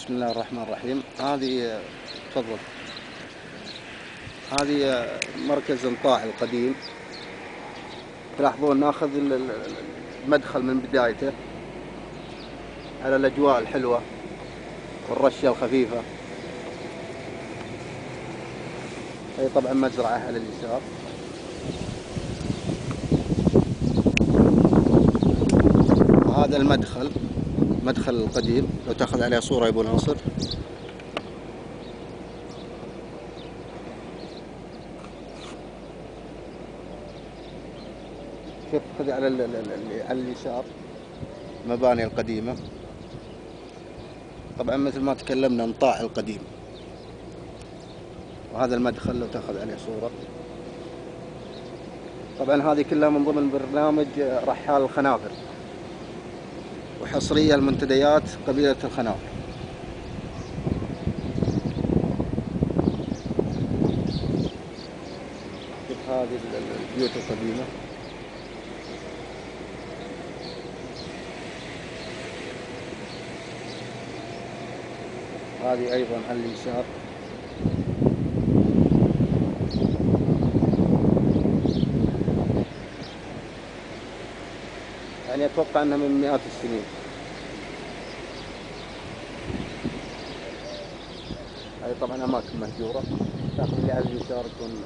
بسم الله الرحمن الرحيم. هذه تفضل. هذه مركز انطاع القديم. تلاحظون ناخذ المدخل من بدايته على الأجواء الحلوة والرشة الخفيفة. هي طبعا مزرعة على اليسار. وهذا المدخل القديم، لو تاخذ عليه صورة يا ابو ناصر. شوف، خذ على اليسار المباني القديمة. طبعا مثل ما تكلمنا انطاع القديم. وهذا المدخل لو تاخذ عليه صورة. طبعا هذه كلها من ضمن برنامج رحال الخنافر، وحصرية المنتديات قبيلة الخنافر. شوف هذه البيوت القديمة. هذه أيضا على اليسار. يعني أتوقع أنها من مئات السنين. هذه طبعا أماكن مهجورة. تاخذ اللي على اليسار يكون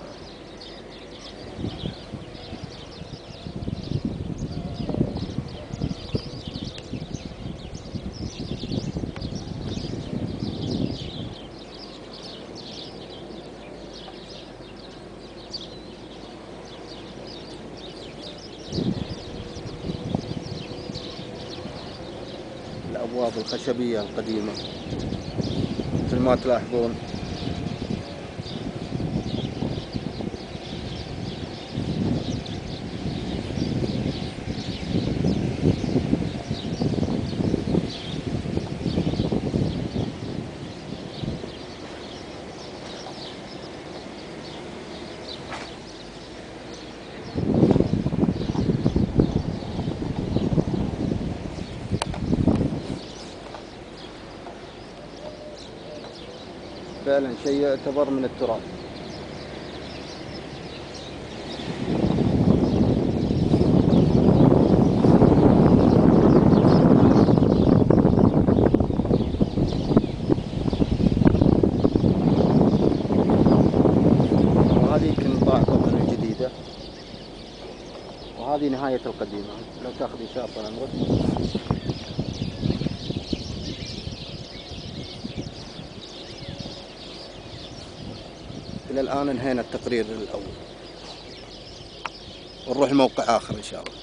الأبواب الخشبية القديمة مثل ما تلاحظون. فعلا شيء يعتبر من التراث. وهذه يمكن انطاع طبعا الجديدة. وهذه نهاية القديمة. لو تاخذ يسار طال عمرك. إلى الآن انهينا التقرير الأول، ونروح لموقع آخر إن شاء الله.